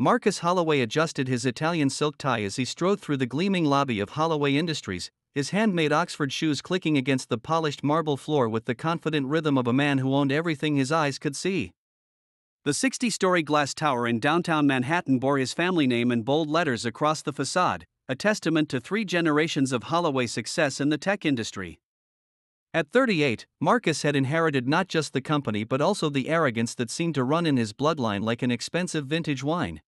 Marcus Holloway adjusted his Italian silk tie as he strode through the gleaming lobby of Holloway Industries, his handmade Oxford shoes clicking against the polished marble floor with the confident rhythm of a man who owned everything his eyes could see. The 60-story glass tower in downtown Manhattan bore his family name in bold letters across the facade, a testament to 3 generations of Holloway success in the tech industry. At 38, Marcus had inherited not just the company but also the arrogance that seemed to run in his bloodline like an expensive vintage wine.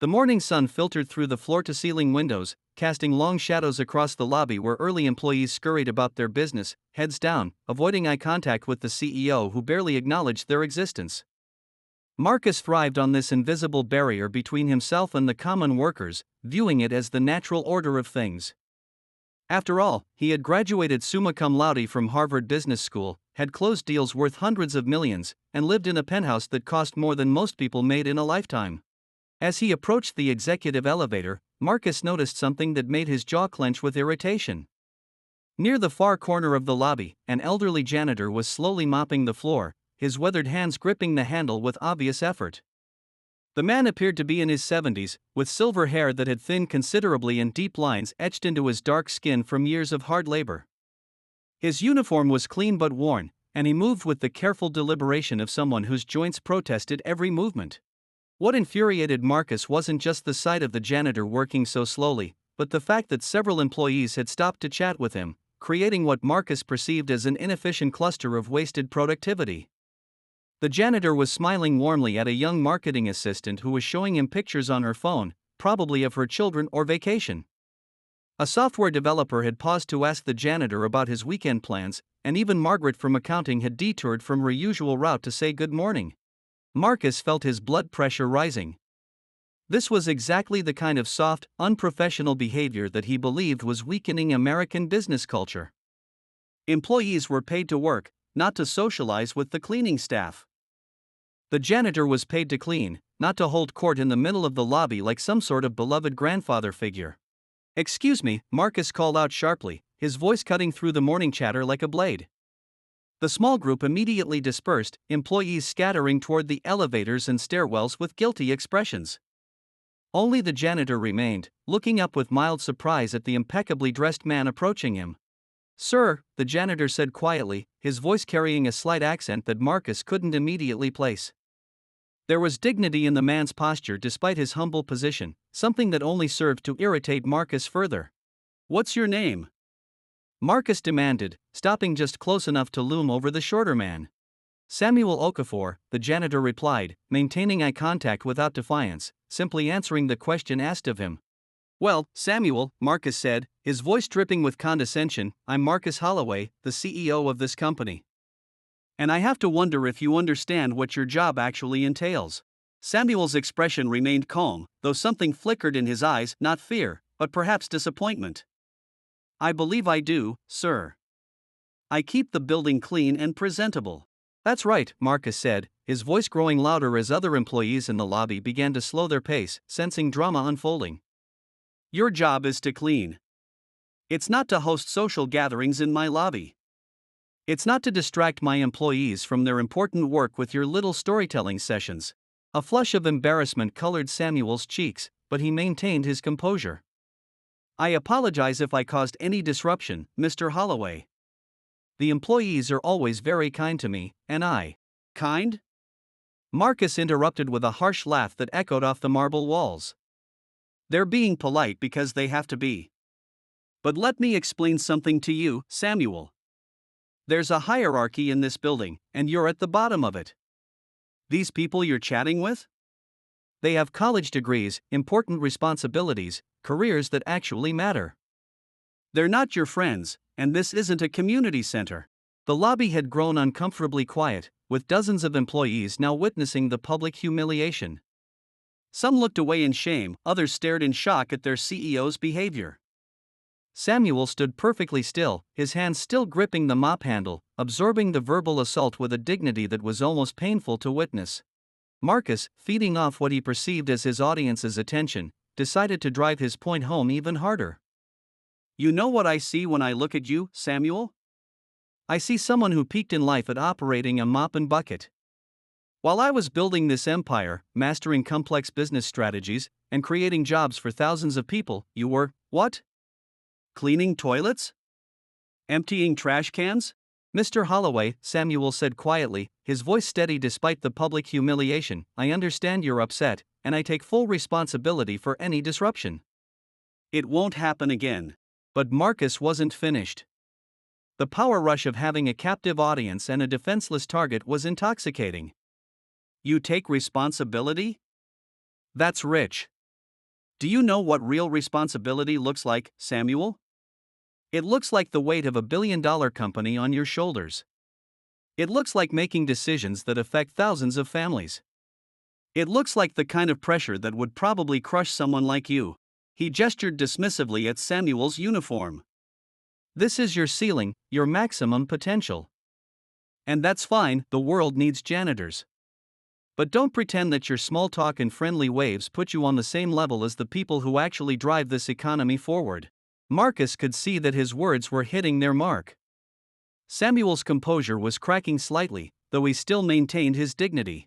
The morning sun filtered through the floor-to-ceiling windows, casting long shadows across the lobby where early employees scurried about their business, heads down, avoiding eye contact with the CEO who barely acknowledged their existence. Marcus thrived on this invisible barrier between himself and the common workers, viewing it as the natural order of things. After all, he had graduated summa cum laude from Harvard Business School, had closed deals worth hundreds of millions, and lived in a penthouse that cost more than most people made in a lifetime. As he approached the executive elevator, Marcus noticed something that made his jaw clench with irritation. Near the far corner of the lobby, an elderly janitor was slowly mopping the floor, his weathered hands gripping the handle with obvious effort. The man appeared to be in his 70s, with silver hair that had thinned considerably and deep lines etched into his dark skin from years of hard labor. His uniform was clean but worn, and he moved with the careful deliberation of someone whose joints protested every movement. What infuriated Marcus wasn't just the sight of the janitor working so slowly, but the fact that several employees had stopped to chat with him, creating what Marcus perceived as an inefficient cluster of wasted productivity. The janitor was smiling warmly at a young marketing assistant who was showing him pictures on her phone, probably of her children or vacation. A software developer had paused to ask the janitor about his weekend plans, and even Margaret from accounting had detoured from her usual route to say good morning. Marcus felt his blood pressure rising. This was exactly the kind of soft, unprofessional behavior that he believed was weakening American business culture. Employees were paid to work, not to socialize with the cleaning staff. The janitor was paid to clean, not to hold court in the middle of the lobby like some sort of beloved grandfather figure. "Excuse me," Marcus called out sharply, his voice cutting through the morning chatter like a blade. The small group immediately dispersed, employees scattering toward the elevators and stairwells with guilty expressions. Only the janitor remained, looking up with mild surprise at the impeccably dressed man approaching him. "Sir," the janitor said quietly, his voice carrying a slight accent that Marcus couldn't immediately place. There was dignity in the man's posture despite his humble position, something that only served to irritate Marcus further. "What's your name?" Marcus demanded, stopping just close enough to loom over the shorter man. "Samuel Okafor," the janitor replied, maintaining eye contact without defiance, simply answering the question asked of him. "Well, Samuel," Marcus said, his voice dripping with condescension, "I'm Marcus Holloway, the CEO of this company. And I have to wonder if you understand what your job actually entails." Samuel's expression remained calm, though something flickered in his eyes, not fear, but perhaps disappointment. "I believe I do, sir. I keep the building clean and presentable." "That's right," Marcus said, his voice growing louder as other employees in the lobby began to slow their pace, sensing drama unfolding. "Your job is to clean. It's not to host social gatherings in my lobby. It's not to distract my employees from their important work with your little storytelling sessions." A flush of embarrassment colored Samuel's cheeks, but he maintained his composure. "I apologize if I caused any disruption, Mr. Holloway. The employees are always very kind to me, and I..." "Kind?" Marcus interrupted with a harsh laugh that echoed off the marble walls. "They're being polite because they have to be. But let me explain something to you, Samuel. There's a hierarchy in this building, and you're at the bottom of it. These people you're chatting with? They have college degrees, important responsibilities, careers that actually matter. They're not your friends, and this isn't a community center." The lobby had grown uncomfortably quiet, with dozens of employees now witnessing the public humiliation. Some looked away in shame, others stared in shock at their CEO's behavior. Samuel stood perfectly still, his hands still gripping the mop handle, absorbing the verbal assault with a dignity that was almost painful to witness. Marcus, feeding off what he perceived as his audience's attention, decided to drive his point home even harder. "You know what I see when I look at you, Samuel? I see someone who peaked in life at operating a mop and bucket. While I was building this empire, mastering complex business strategies, and creating jobs for thousands of people, you were, what? Cleaning toilets? Emptying trash cans? Mr. Holloway, Samuel said quietly, his voice steady despite the public humiliation. I understand you're upset, and I take full responsibility for any disruption. It won't happen again. But Marcus wasn't finished. The power rush of having a captive audience and a defenseless target was intoxicating. You take responsibility? That's rich. Do you know what real responsibility looks like, Samuel? It looks like the weight of a billion-dollar company on your shoulders. It looks like making decisions that affect thousands of families. It looks like the kind of pressure that would probably crush someone like you. He gestured dismissively at Samuel's uniform. This is your ceiling, your maximum potential. And that's fine, the world needs janitors. But don't pretend that your small talk and friendly waves put you on the same level as the people who actually drive this economy forward. Marcus could see that his words were hitting their mark. Samuel's composure was cracking slightly, though he still maintained his dignity.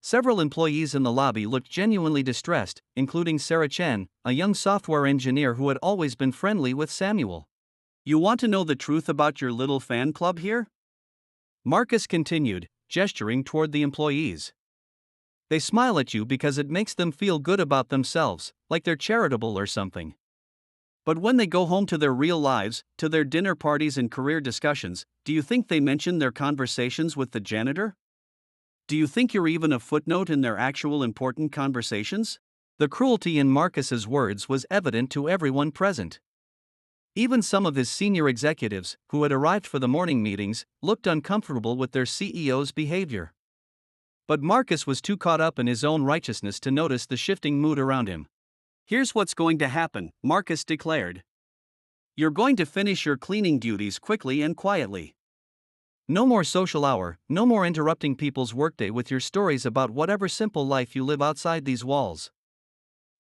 Several employees in the lobby looked genuinely distressed, including Sarah Chen, a young software engineer who had always been friendly with Samuel. You want to know the truth about your little fan club here? Marcus continued, gesturing toward the employees. They smile at you because it makes them feel good about themselves, like they're charitable or something. But when they go home to their real lives, to their dinner parties and career discussions, do you think they mention their conversations with the janitor? Do you think you're even a footnote in their actual important conversations? The cruelty in Marcus's words was evident to everyone present. Even some of his senior executives, who had arrived for the morning meetings, looked uncomfortable with their CEO's behavior. But Marcus was too caught up in his own righteousness to notice the shifting mood around him. Here's what's going to happen, Marcus declared. You're going to finish your cleaning duties quickly and quietly. No more social hour, no more interrupting people's workday with your stories about whatever simple life you live outside these walls.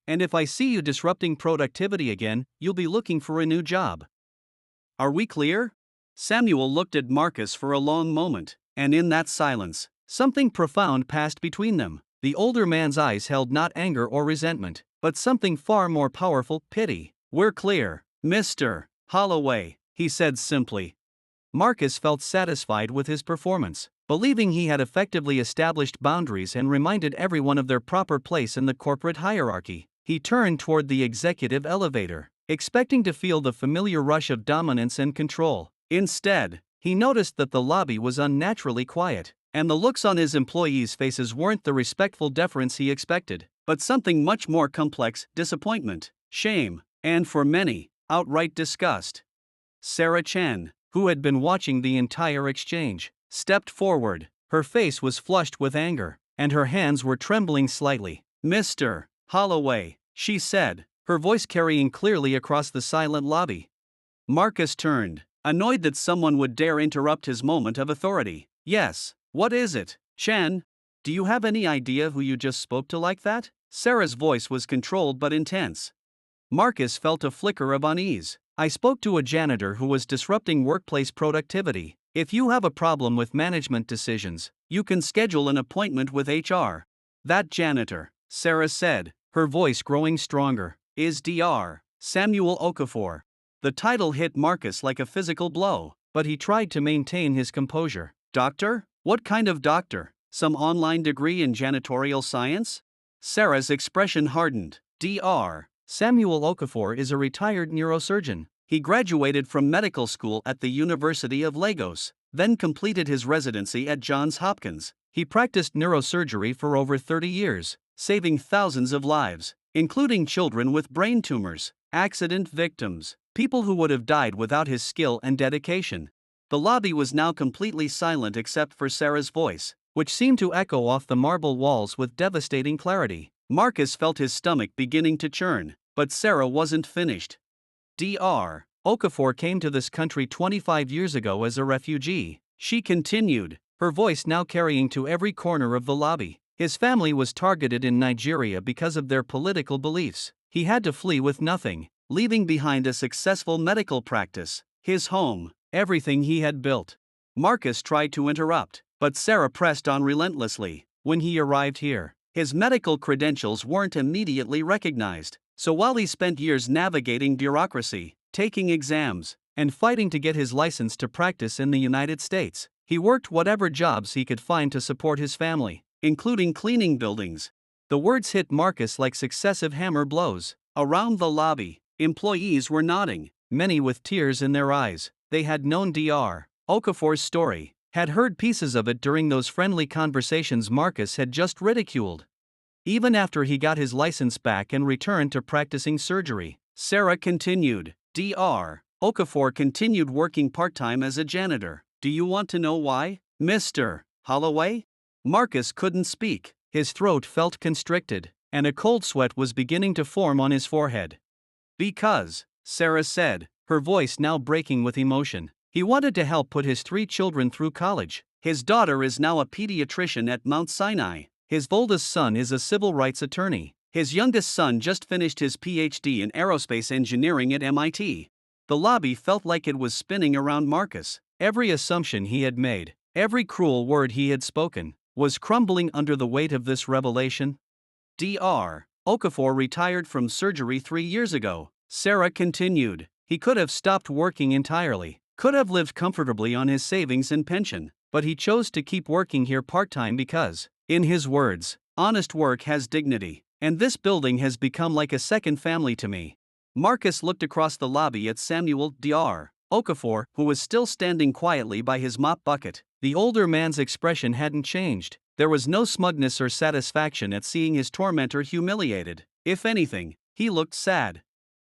And if I see you disrupting productivity again, you'll be looking for a new job. Are we clear? Samuel looked at Marcus for a long moment, and in that silence, something profound passed between them. The older man's eyes held not anger or resentment, but something far more powerful, pity. We're clear, Mr. Holloway, he said simply. Marcus felt satisfied with his performance, believing he had effectively established boundaries and reminded everyone of their proper place in the corporate hierarchy. He turned toward the executive elevator, expecting to feel the familiar rush of dominance and control. Instead, he noticed that the lobby was unnaturally quiet, and the looks on his employees' faces weren't the respectful deference he expected, but something much more complex: disappointment, shame, and for many, outright disgust. Sarah Chen, who had been watching the entire exchange, stepped forward. Her face was flushed with anger, and her hands were trembling slightly. Mr. Holloway, she said, her voice carrying clearly across the silent lobby. Marcus turned, annoyed that someone would dare interrupt his moment of authority. Yes, what is it, Chen? Do you have any idea who you just spoke to like that? Sarah's voice was controlled but intense. Marcus felt a flicker of unease. I spoke to a janitor who was disrupting workplace productivity. If you have a problem with management decisions, you can schedule an appointment with HR. That janitor, Sarah said, her voice growing stronger, is Dr. Samuel Okafor. The title hit Marcus like a physical blow, but he tried to maintain his composure. Doctor? What kind of doctor? Some online degree in janitorial science? Sarah's expression hardened. Dr. Samuel Okafor is a retired neurosurgeon. He graduated from medical school at the University of Lagos, then completed his residency at Johns Hopkins. He practiced neurosurgery for over 30 years, saving thousands of lives, including children with brain tumors, accident victims, people who would have died without his skill and dedication. The lobby was now completely silent except for Sarah's voice, which seemed to echo off the marble walls with devastating clarity. Marcus felt his stomach beginning to churn, but Sarah wasn't finished. Dr. Okafor came to this country 25 years ago as a refugee, she continued, her voice now carrying to every corner of the lobby. His family was targeted in Nigeria because of their political beliefs. He had to flee with nothing, leaving behind a successful medical practice, his home, everything he had built. Marcus tried to interrupt. But Sarah pressed on relentlessly. When he arrived here, his medical credentials weren't immediately recognized, so while he spent years navigating bureaucracy, taking exams, and fighting to get his license to practice in the United States, he worked whatever jobs he could find to support his family, including cleaning buildings. The words hit Marcus like successive hammer blows. Around the lobby, employees were nodding, many with tears in their eyes. They had known Dr. Okafor's story, had heard pieces of it during those friendly conversations Marcus had just ridiculed. Even after he got his license back and returned to practicing surgery, Sarah continued. Dr. Okafor continued working part-time as a janitor. Do you want to know why, Mr. Holloway? Marcus couldn't speak. His throat felt constricted, and a cold sweat was beginning to form on his forehead. Because, Sarah said, her voice now breaking with emotion, he wanted to help put his 3 children through college. His daughter is now a pediatrician at Mount Sinai. His oldest son is a civil rights attorney. His youngest son just finished his PhD in aerospace engineering at MIT. The lobby felt like it was spinning around Marcus. Every assumption he had made, every cruel word he had spoken, was crumbling under the weight of this revelation. Dr. Okafor retired from surgery 3 years ago, Sarah continued. He could have stopped working entirely, could have lived comfortably on his savings and pension, but he chose to keep working here part-time because, in his words, honest work has dignity, and this building has become like a second family to me. Marcus looked across the lobby at Samuel Dr. Okafor, who was still standing quietly by his mop bucket. The older man's expression hadn't changed. There was no smugness or satisfaction at seeing his tormentor humiliated. If anything, he looked sad.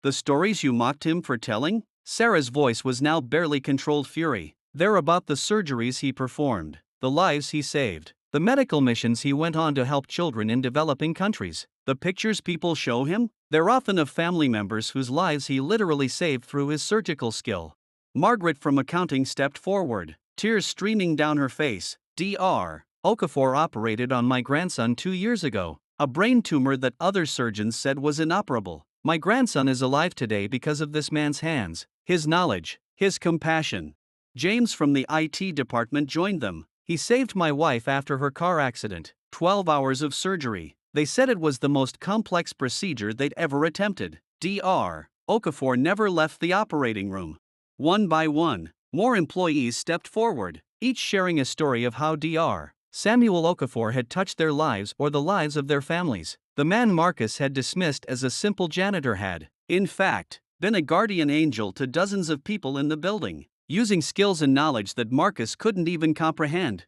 The stories you mocked him for telling? Sarah's voice was now barely controlled fury. They're about the surgeries he performed, the lives he saved, the medical missions he went on to help children in developing countries. The pictures people show him? They're often of family members whose lives he literally saved through his surgical skill. Margaret from accounting stepped forward, tears streaming down her face. Dr. Okafor operated on my grandson 2 years ago, a brain tumor that other surgeons said was inoperable. My grandson is alive today because of this man's hands, his knowledge, his compassion. James from the IT department joined them. He saved my wife after her car accident. 12 hours of surgery. They said it was the most complex procedure they'd ever attempted. Dr. Okafor never left the operating room. One by one, more employees stepped forward, each sharing a story of how Dr. Samuel Okafor had touched their lives or the lives of their families. The man Marcus had dismissed as a simple janitor had, in fact, been a guardian angel to dozens of people in the building, using skills and knowledge that Marcus couldn't even comprehend.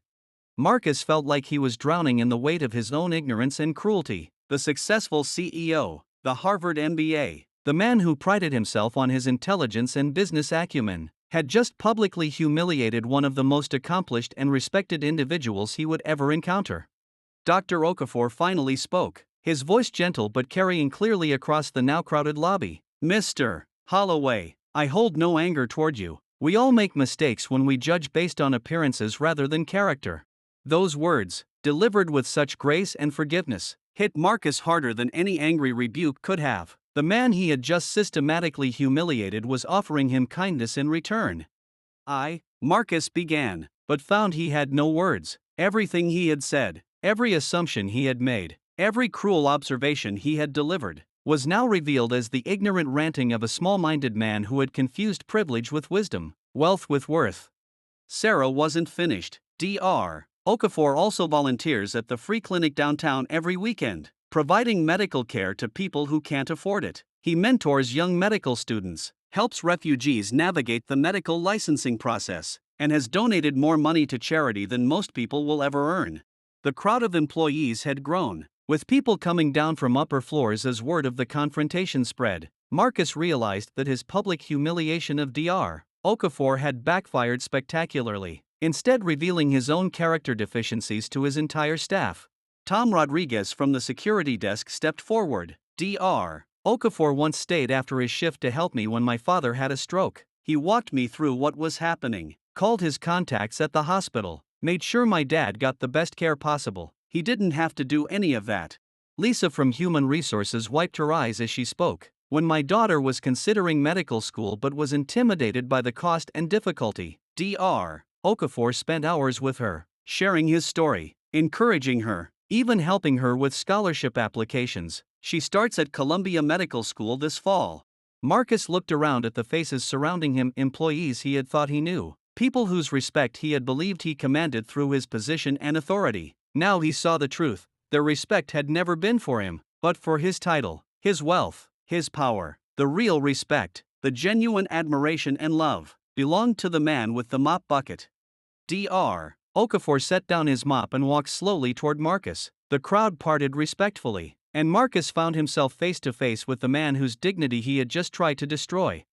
Marcus felt like he was drowning in the weight of his own ignorance and cruelty. The successful CEO, the Harvard MBA, the man who prided himself on his intelligence and business acumen, had just publicly humiliated one of the most accomplished and respected individuals he would ever encounter. Dr. Okafor finally spoke, his voice gentle but carrying clearly across the now crowded lobby. Mr. Holloway, I hold no anger toward you. We all make mistakes when we judge based on appearances rather than character. Those words, delivered with such grace and forgiveness, hit Marcus harder than any angry rebuke could have. The man he had just systematically humiliated was offering him kindness in return. Marcus began, but found he had no words. Everything he had said, every assumption he had made, every cruel observation he had delivered, was now revealed as the ignorant ranting of a small-minded man who had confused privilege with wisdom, wealth with worth. Sarah wasn't finished. Dr. Okafor also volunteers at the free clinic downtown every weekend, providing medical care to people who can't afford it. He mentors young medical students, helps refugees navigate the medical licensing process, and has donated more money to charity than most people will ever earn. The crowd of employees had grown, with people coming down from upper floors as word of the confrontation spread. Marcus realized that his public humiliation of Dr. Okafor had backfired spectacularly, instead revealing his own character deficiencies to his entire staff. Tom Rodriguez from the security desk stepped forward. Dr. Okafor once stayed after his shift to help me when my father had a stroke. He walked me through what was happening, called his contacts at the hospital, made sure my dad got the best care possible. He didn't have to do any of that. Lisa from Human Resources wiped her eyes as she spoke. When my daughter was considering medical school but was intimidated by the cost and difficulty, Dr. Okafor spent hours with her, sharing his story, encouraging her, even helping her with scholarship applications. She starts at Columbia Medical School this fall. Marcus looked around at the faces surrounding him, employees he had thought he knew, people whose respect he had believed he commanded through his position and authority. Now he saw the truth. Their respect had never been for him, but for his title, his wealth, his power. The real respect, the genuine admiration and love, belonged to the man with the mop bucket. Dr. Okafor set down his mop and walked slowly toward Marcus. The crowd parted respectfully, and Marcus found himself face to face with the man whose dignity he had just tried to destroy.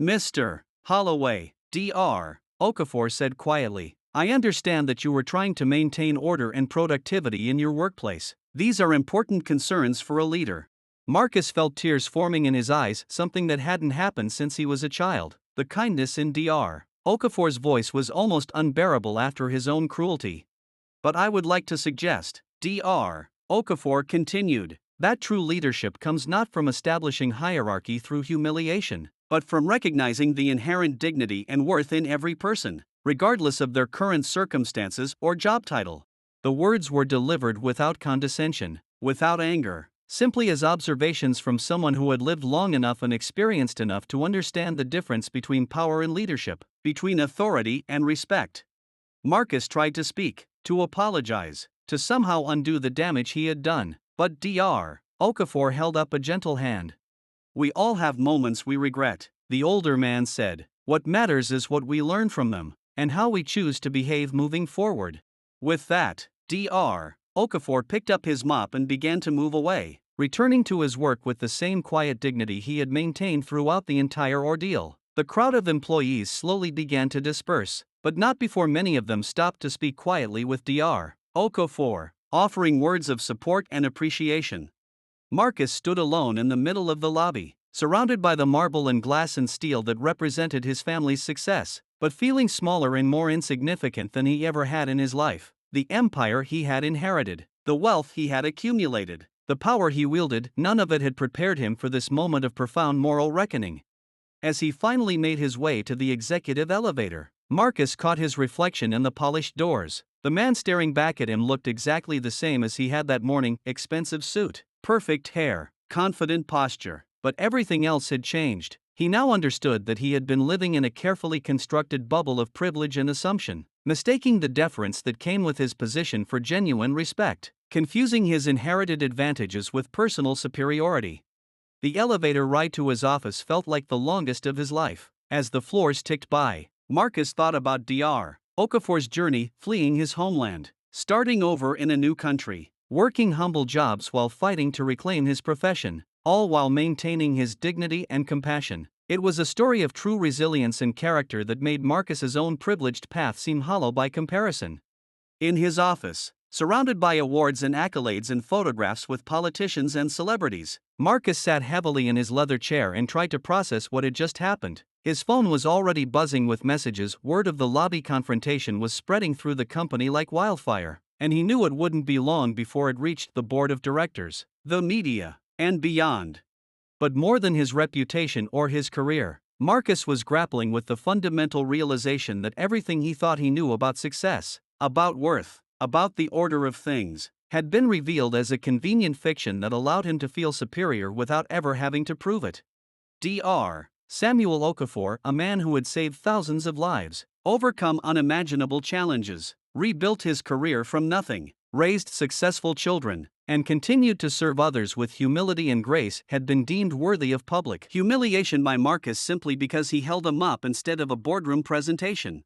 Mr. Holloway, Dr. Okafor said quietly, I understand that you were trying to maintain order and productivity in your workplace. These are important concerns for a leader. Marcus felt tears forming in his eyes, something that hadn't happened since he was a child. The kindness in Dr. Okafor's voice was almost unbearable after his own cruelty. But I would like to suggest, Dr. Okafor continued, that true leadership comes not from establishing hierarchy through humiliation, but from recognizing the inherent dignity and worth in every person, regardless of their current circumstances or job title. The words were delivered without condescension, without anger, simply as observations from someone who had lived long enough and experienced enough to understand the difference between power and leadership, between authority and respect. Marcus tried to speak, to apologize, to somehow undo the damage he had done, but Dr. Okafor held up a gentle hand. We all have moments we regret, the older man said. What matters is what we learn from them, and how we choose to behave moving forward. With that, Dr. Okafor picked up his mop and began to move away, returning to his work with the same quiet dignity he had maintained throughout the entire ordeal. The crowd of employees slowly began to disperse, but not before many of them stopped to speak quietly with Dr. Okafor, offering words of support and appreciation. Marcus stood alone in the middle of the lobby, surrounded by the marble and glass and steel that represented his family's success, but feeling smaller and more insignificant than he ever had in his life. The empire he had inherited, the wealth he had accumulated, the power he wielded, none of it had prepared him for this moment of profound moral reckoning. As he finally made his way to the executive elevator, Marcus caught his reflection in the polished doors. The man staring back at him looked exactly the same as he had that morning, expensive suit, perfect hair, confident posture, but everything else had changed. He now understood that he had been living in a carefully constructed bubble of privilege and assumption, mistaking the deference that came with his position for genuine respect, confusing his inherited advantages with personal superiority. The elevator ride to his office felt like the longest of his life. As the floors ticked by, Marcus thought about Dr. Okafor's journey, fleeing his homeland, starting over in a new country, working humble jobs while fighting to reclaim his profession, all while maintaining his dignity and compassion. It was a story of true resilience and character that made Marcus's own privileged path seem hollow by comparison. In his office, surrounded by awards and accolades and photographs with politicians and celebrities, Marcus sat heavily in his leather chair and tried to process what had just happened. His phone was already buzzing with messages. Word of the lobby confrontation was spreading through the company like wildfire, and he knew it wouldn't be long before it reached the board of directors, the media, and beyond. But more than his reputation or his career, Marcus was grappling with the fundamental realization that everything he thought he knew about success, about worth, about the order of things, had been revealed as a convenient fiction that allowed him to feel superior without ever having to prove it. Dr. Samuel Okafor, a man who had saved thousands of lives, overcome unimaginable challenges, rebuilt his career from nothing, raised successful children, and continued to serve others with humility and grace, had been deemed worthy of public humiliation by Marcus simply because he held a mop instead of a boardroom presentation.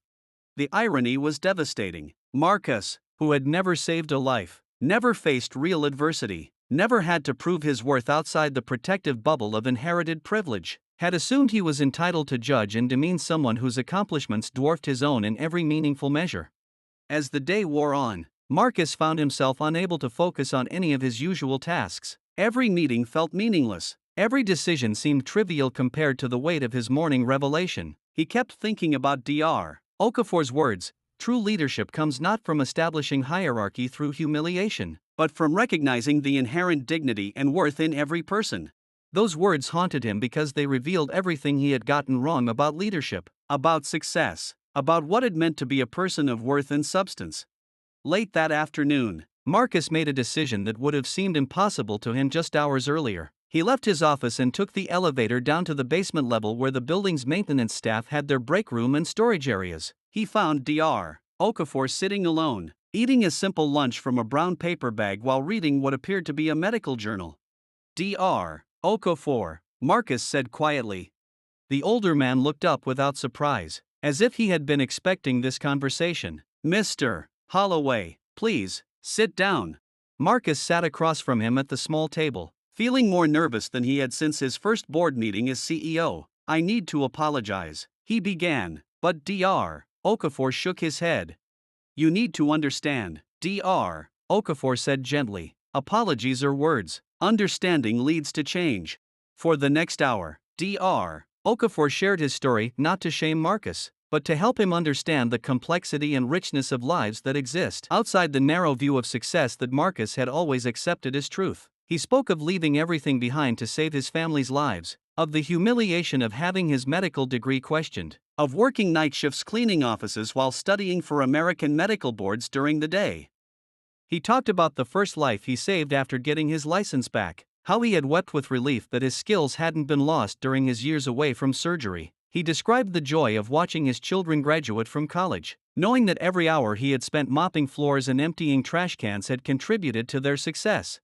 The irony was devastating. Marcus, who had never saved a life, never faced real adversity, never had to prove his worth outside the protective bubble of inherited privilege, had assumed he was entitled to judge and demean someone whose accomplishments dwarfed his own in every meaningful measure. As the day wore on, Marcus found himself unable to focus on any of his usual tasks. Every meeting felt meaningless. Every decision seemed trivial compared to the weight of his morning revelation. He kept thinking about Dr. Okafor's words, true leadership comes not from establishing hierarchy through humiliation, but from recognizing the inherent dignity and worth in every person. Those words haunted him because they revealed everything he had gotten wrong about leadership, about success, about what it meant to be a person of worth and substance. Late that afternoon, Marcus made a decision that would have seemed impossible to him just hours earlier. He left his office and took the elevator down to the basement level where the building's maintenance staff had their break room and storage areas. He found Dr. Okafor sitting alone, eating a simple lunch from a brown paper bag while reading what appeared to be a medical journal. Dr. Okafor, Marcus said quietly. The older man looked up without surprise, as if he had been expecting this conversation. Mr. Holloway, please, sit down. Marcus sat across from him at the small table, feeling more nervous than he had since his first board meeting as CEO. I need to apologize, he began, but Dr. Okafor shook his head. You need to understand, Dr. Okafor said gently. Apologies are words. Understanding leads to change. For the next hour, Dr. Okafor shared his story not to shame Marcus, but to help him understand the complexity and richness of lives that exist outside the narrow view of success that Marcus had always accepted as truth. He spoke of leaving everything behind to save his family's lives, of the humiliation of having his medical degree questioned, of working night shifts cleaning offices while studying for American medical boards during the day. He talked about the first life he saved after getting his license back, how he had wept with relief that his skills hadn't been lost during his years away from surgery. He described the joy of watching his children graduate from college, knowing that every hour he had spent mopping floors and emptying trash cans had contributed to their success.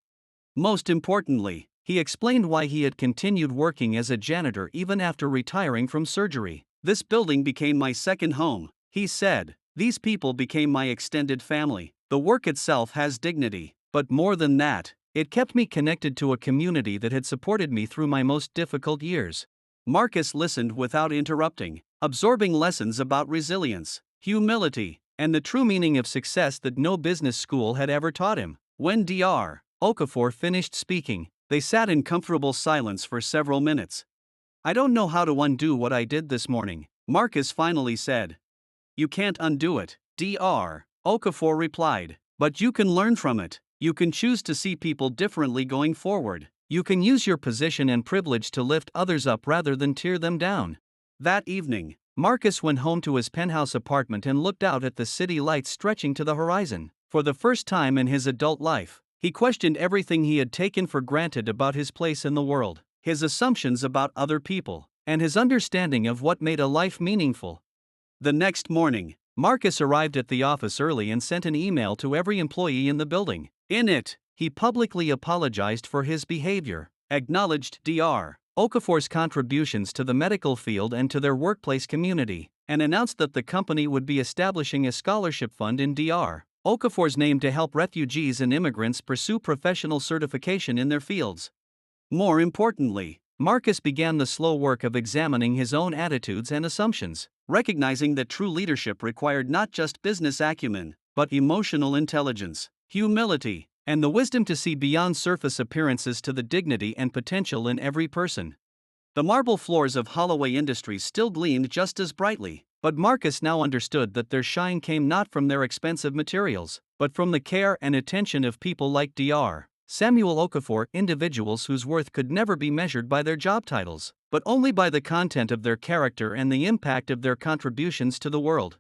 Most importantly, he explained why he had continued working as a janitor even after retiring from surgery. This building became my second home, he said. These people became my extended family. The work itself has dignity, but more than that, it kept me connected to a community that had supported me through my most difficult years. Marcus listened without interrupting, absorbing lessons about resilience, humility, and the true meaning of success that no business school had ever taught him. When Dr. Okafor finished speaking, they sat in comfortable silence for several minutes. I don't know how to undo what I did this morning, Marcus finally said. You can't undo it, Dr. Okafor replied, but you can learn from it. You can choose to see people differently going forward. You can use your position and privilege to lift others up rather than tear them down. That evening, Marcus went home to his penthouse apartment and looked out at the city lights stretching to the horizon. For the first time in his adult life, he questioned everything he had taken for granted about his place in the world, his assumptions about other people, and his understanding of what made a life meaningful. The next morning, Marcus arrived at the office early and sent an email to every employee in the building. In it, he publicly apologized for his behavior, acknowledged Dr. Okafor's contributions to the medical field and to their workplace community, and announced that the company would be establishing a scholarship fund in Dr. Okafor's name to help refugees and immigrants pursue professional certification in their fields. More importantly, Marcus began the slow work of examining his own attitudes and assumptions, recognizing that true leadership required not just business acumen, but emotional intelligence, humility, and the wisdom to see beyond surface appearances to the dignity and potential in every person. The marble floors of Holloway Industries still gleamed just as brightly, but Marcus now understood that their shine came not from their expensive materials, but from the care and attention of people like Dr. Samuel Okafor, individuals whose worth could never be measured by their job titles, but only by the content of their character and the impact of their contributions to the world.